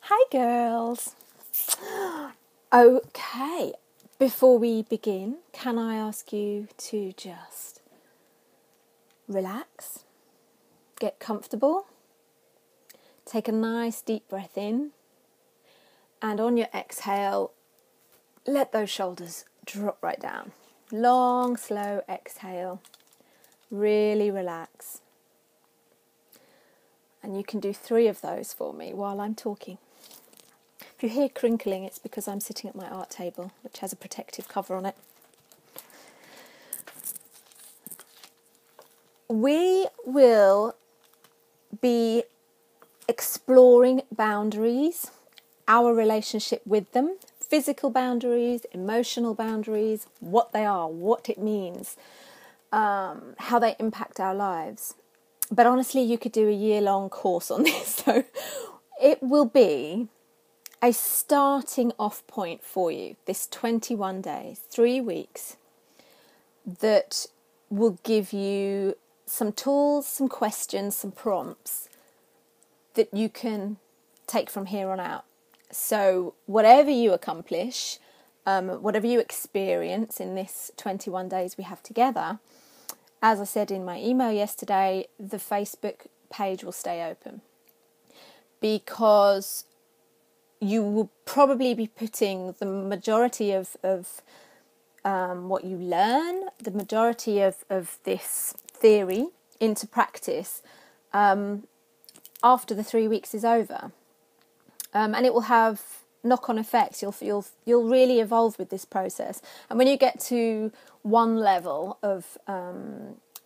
Hi girls. Okay, before we begin, can I ask you to just relax, get comfortable, take a nice deep breath in, and on your exhale, let those shoulders drop right down. Long, slow exhale. Really relax. And you can do 3 of those for me while I'm talking. If you hear crinkling, it's because I'm sitting at my art table, which has a protective cover on it. We will be exploring boundaries, our relationship with them, physical boundaries, emotional boundaries, what they are, what it means, how they impact our lives. But honestly, you could do a year-long course on this, so it will be a starting off point for you, this 21 days, 3 weeks, that will give you some tools, some questions, some prompts that you can take from here on out. So whatever you accomplish, whatever you experience in this 21 days we have together, as I said in my email yesterday, the Facebook page will stay open because you will probably be putting the majority of what you learn, the majority of this theory into practice after the 3 weeks is over, and it will have knock-on effects. You'll really evolve with this process, and when you get to one level of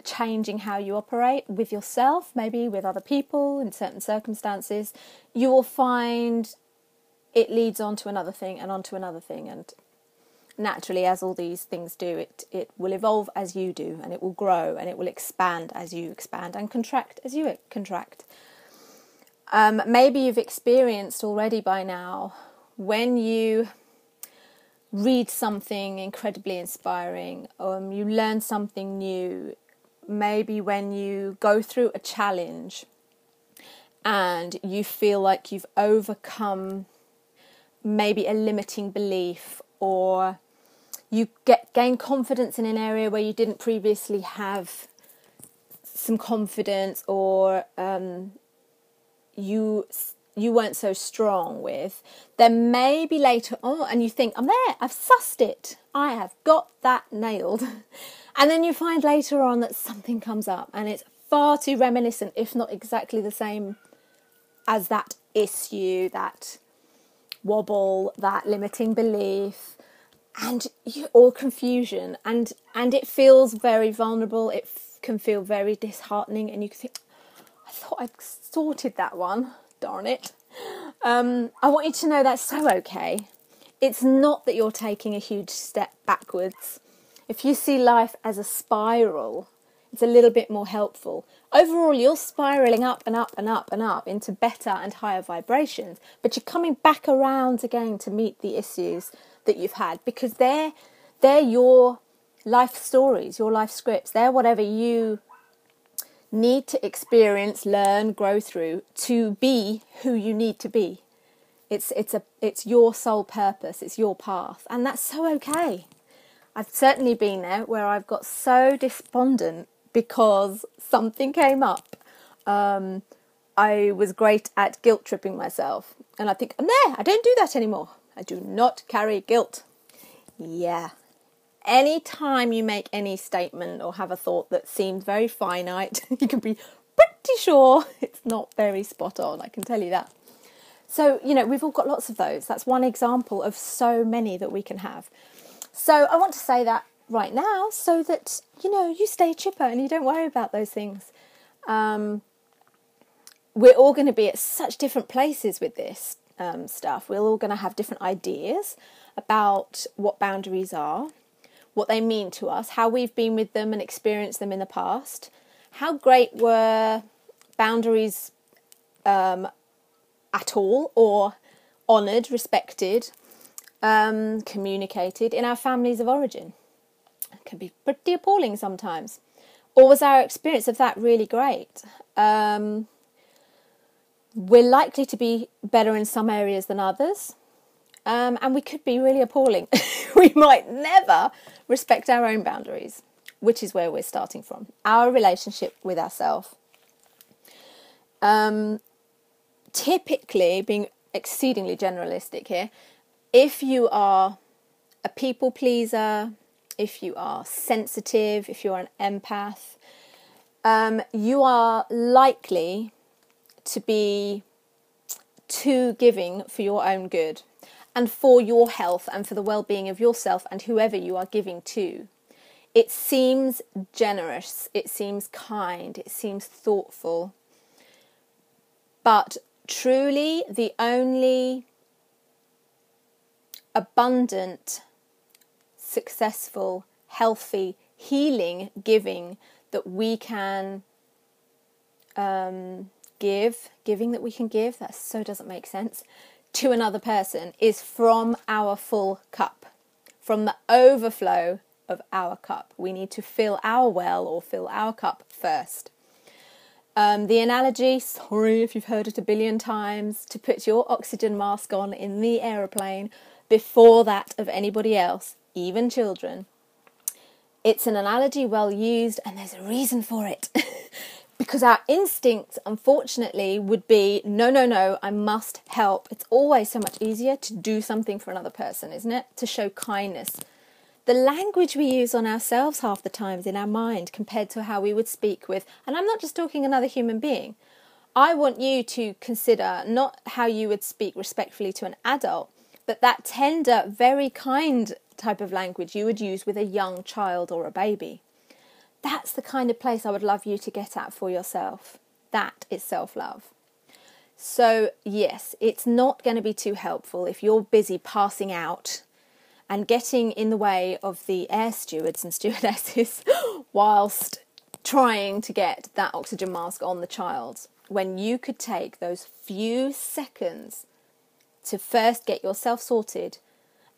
changing how you operate with yourself, maybe with other people in certain circumstances, you will find it leads on to another thing and onto another thing, and naturally, as all these things do, it will evolve as you do, and it will grow, and it will expand as you expand, and contract as you contract. Maybe you've experienced already by now, when you read something incredibly inspiring, you learn something new, maybe when you go through a challenge and you feel like you've overcome maybe a limiting belief, or you gain confidence in an area where you didn't previously have some confidence, or you weren't so strong with, then maybe later on, and you think, I'm there, I've sussed it, I have got that nailed. And then you find later on that something comes up and it's far too reminiscent, if not exactly the same as that issue, that wobble, that limiting belief, and all confusion, and it feels very vulnerable. It can feel very disheartening, and you can think, I thought I'd sorted that one, darn it. I want you to know that's so okay. It's not that you're taking a huge step backwards. If you see life as a spiral, it's a little bit more helpful. Overall, you're spiraling up and up and up and up into better and higher vibrations, but you're coming back around again to meet the issues that you've had, because they're your life stories, your life scripts. They're whatever you need to experience, learn, grow through to be who you need to be. It's your sole purpose, it's your path, and that's so okay. I've certainly been there where I've got so despondent because something came up. I was great at guilt tripping myself, and I think, I'm there, I don't do that anymore. I do not carry guilt. Yeah. Any time you make any statement or have a thought that seems very finite, you can be pretty sure it's not very spot on, I can tell you that. So, we've all got lots of those. That's one example of so many that we can have. So I want to say that right now so that, you stay chipper and you don't worry about those things. We're all going to be at such different places with this stuff. We're all going to have different ideas about what boundaries are, what they mean to us, how we've been with them and experienced them in the past. How great were boundaries at all, or honoured, respected, communicated in our families of origin? It can be pretty appalling sometimes. Or was our experience of that really great? We're likely to be better in some areas than others. And we could be really appalling. We might never respect our own boundaries, which is where we're starting from. Our relationship with ourselves. Typically, being exceedingly generalistic here, if you are a people pleaser, if you are sensitive, if you're an empath, you are likely to be too giving for your own good and for your health and for the well-being of yourself and whoever you are giving to. It seems generous, it seems kind, it seems thoughtful, but truly the only abundant, successful, healthy, healing giving that we can giving that we can give, that so doesn't make sense, to another person is from our full cup, from the overflow of our cup. We need to fill our well or fill our cup first. The analogy, sorry if you've heard it a billion times, to put your oxygen mask on in the aeroplane before that of anybody else, even children. It's an analogy well used, and there's a reason for it. Because our instinct, unfortunately, would be, no, I must help. It's always so much easier to do something for another person, isn't it? To show kindness. The language we use on ourselves half the times in our mind compared to how we would speak with, and I'm not just talking another human being. I want you to consider not how you would speak respectfully to an adult, but that tender, very kind type of language you would use with a young child or a baby. That's the kind of place I would love you to get at for yourself. That is self-love. So yes, it's not going to be too helpful if you're busy passing out and getting in the way of the air stewards and stewardesses whilst trying to get that oxygen mask on the child, when you could take those few seconds to first get yourself sorted,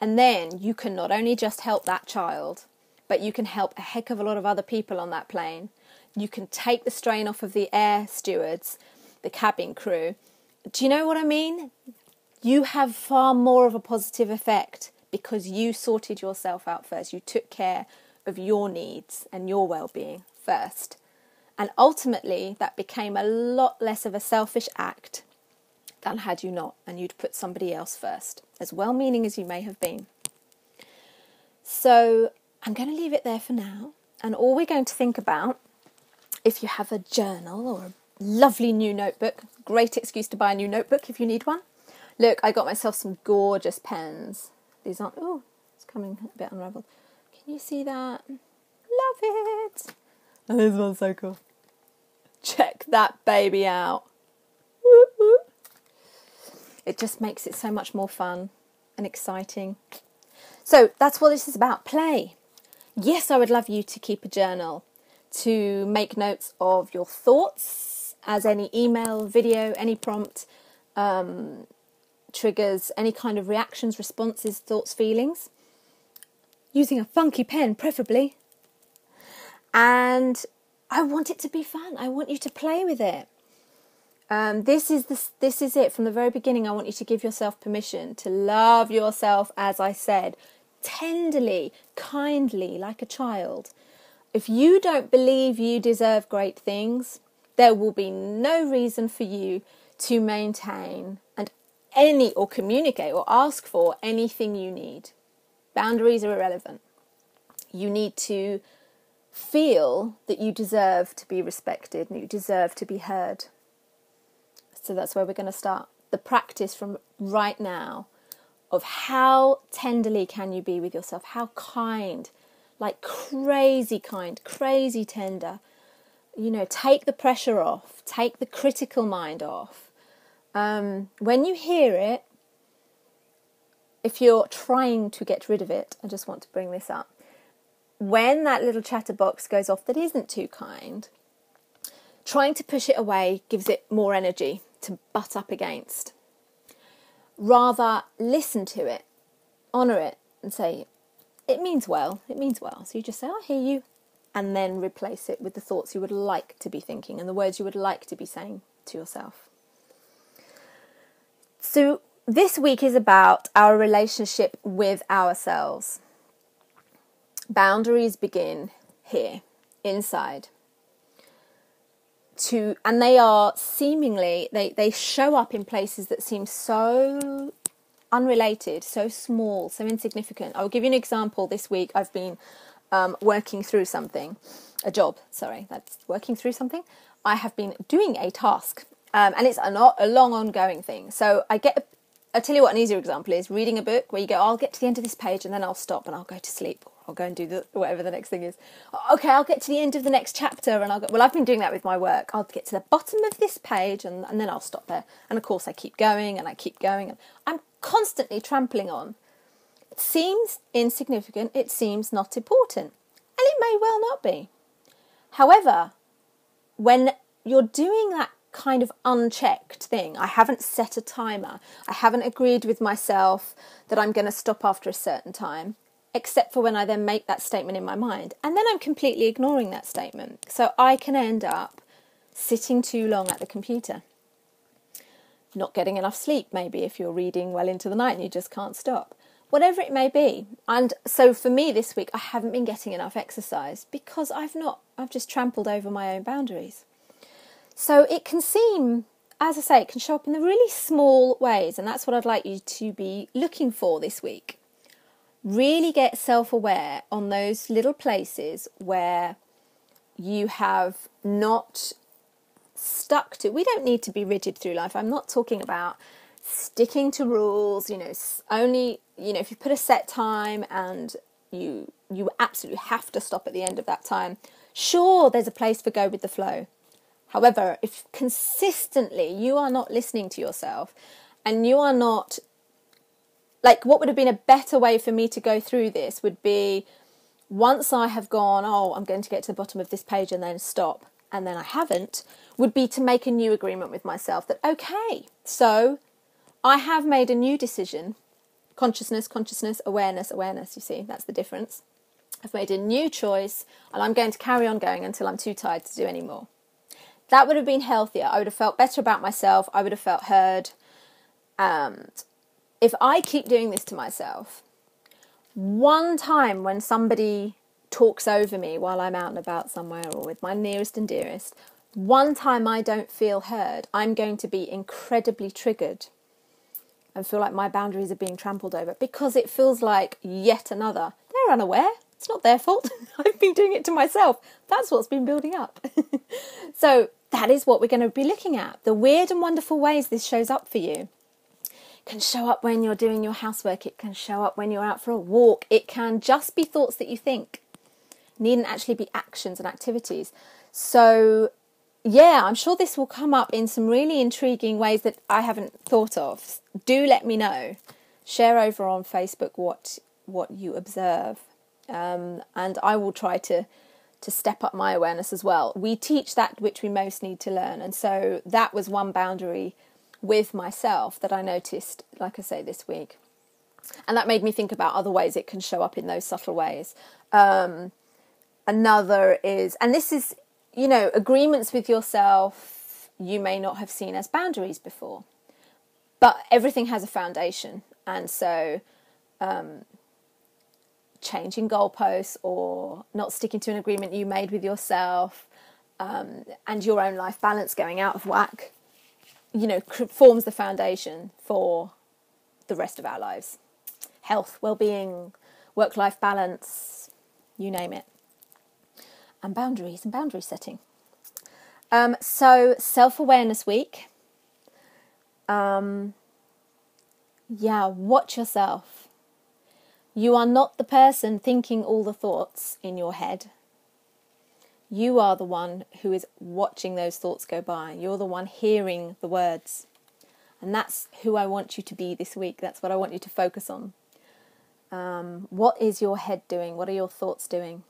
and then you can not only just help that child, but you can help a heck of a lot of other people on that plane. You can take the strain off of the air stewards, the cabin crew. Do you know what I mean? You have far more of a positive effect because you sorted yourself out first. You took care of your needs and your well-being first. And ultimately, that became a lot less of a selfish act than had you not, and you'd put somebody else first, as well-meaning as you may have been. So I'm going to leave it there for now. And all we're going to think about, if you have a journal or a lovely new notebook, great excuse to buy a new notebook if you need one. Look, I got myself some gorgeous pens. These aren't, oh, it's coming a bit unravelled. Can you see that? Love it. Oh, this one's so cool. Check that baby out. Woo woo. It just makes it so much more fun and exciting. So that's what this is about, play. Yes, I would love you to keep a journal, to make notes of your thoughts, as any email, video, any prompt triggers any kind of reactions, responses, thoughts, feelings. Using a funky pen, preferably. And I want it to be fun. I want you to play with it. This is it. From the very beginning, I want you to give yourself permission to love yourself, as I said, tenderly, kindly, like a child. If you don't believe you deserve great things, there will be no reason for you to maintain or communicate or ask for anything you need. Boundaries are irrelevant. You need to feel that you deserve to be respected and you deserve to be heard. So that's where we're going to start. The practice from right now of how tenderly can you be with yourself, how kind, like crazy kind, crazy tender. You know, take the pressure off, take the critical mind off. When you hear it, if you're trying to get rid of it, I just want to bring this up. When that little chatterbox goes off that isn't too kind, trying to push it away gives it more energy to butt up against. Rather, listen to it, honour it, and say, it means well, it means well. So you just say, I hear you, and then replace it with the thoughts you would like to be thinking and the words you would like to be saying to yourself. So this week is about our relationship with ourselves. Boundaries begin here, inside. And they are seemingly, they show up in places that seem so unrelated, so small, so insignificant. I'll give you an example. This week I've been working through something, working through something. I have been doing a task, and it's not a long ongoing thing. So I'll tell you what an easier example is. Reading a book where you go, I'll get to the end of this page and then I'll stop and I'll go to sleep. I'll go and do whatever the next thing is. Okay, I'll get to the end of the next chapter and I've been doing that with my work. I'll get to the bottom of this page and then I'll stop there. And of course I keep going and I keep going. And I'm constantly trampling on. It seems insignificant. It seems not important. And it may well not be. However, when you're doing that kind of unchecked thing, I haven't set a timer. I haven't agreed with myself that I'm going to stop after a certain time, except for when I then make that statement in my mind. And then I'm completely ignoring that statement. So I can end up sitting too long at the computer. Not getting enough sleep, maybe, if you're reading well into the night and you just can't stop. Whatever it may be. And so for me this week, I haven't been getting enough exercise because I've just trampled over my own boundaries. So it can seem, as I say, it can show up in the really small ways. And that's what I'd like you to be looking for this week. Really get self-aware on those little places where you have not stuck to. We don't need to be rigid through life. I'm not talking about sticking to rules, only, if you put a set time and you absolutely have to stop at the end of that time. Sure, there's a place for go with the flow. However, if consistently you are not listening to yourself and you are not, what would have been a better way for me to go through this would be once I have gone, I'm going to get to the bottom of this page and then stop, and then I haven't, would be to make a new agreement with myself that, okay, so I have made a new decision. Consciousness, awareness, you see, that's the difference. I've made a new choice and I'm going to carry on going until I'm too tired to do any more. That would have been healthier. I would have felt better about myself. I would have felt heard. And if I keep doing this to myself, one time when somebody talks over me while I'm out and about somewhere or with my nearest and dearest, one time I don't feel heard, I'm going to be incredibly triggered and feel like my boundaries are being trampled over because it feels like yet another. They're unaware. It's not their fault. I've been doing it to myself. That's what's been building up. So that is what we're going to be looking at. The weird and wonderful ways this shows up for you. It can show up when you're doing your housework. It can show up when you're out for a walk. It can just be thoughts that you think. It needn't actually be actions and activities. So yeah, I'm sure this will come up in some really intriguing ways that I haven't thought of. Do let me know. Share over on Facebook what you observe. And I will try to step up my awareness as well. We teach that which we most need to learn. And so that was one boundary with myself that I noticed, like I say, this week. And that made me think about other ways it can show up in those subtle ways. Another is, and this is, agreements with yourself you may not have seen as boundaries before. But everything has a foundation. And so changing goalposts or not sticking to an agreement you made with yourself and your own life balance going out of whack, forms the foundation for the rest of our lives. Health, well-being, work-life balance, you name it. And boundaries and boundary setting. So self-awareness week. Watch yourself. You are not the person thinking all the thoughts in your head. You are the one who is watching those thoughts go by. You're the one hearing the words. And that's who I want you to be this week. That's what I want you to focus on. What is your head doing? What are your thoughts doing?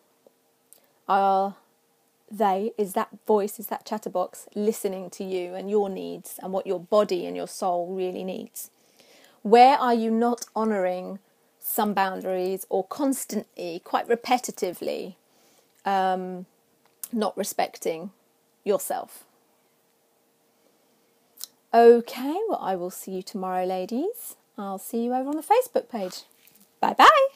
Is that voice, is that chatterbox listening to you and your needs and what your body and your soul really needs? Where are you not honouring some boundaries or constantly, quite repetitively, not respecting yourself? Okay, well, I will see you tomorrow, ladies. I'll see you over on the Facebook page. Bye-bye.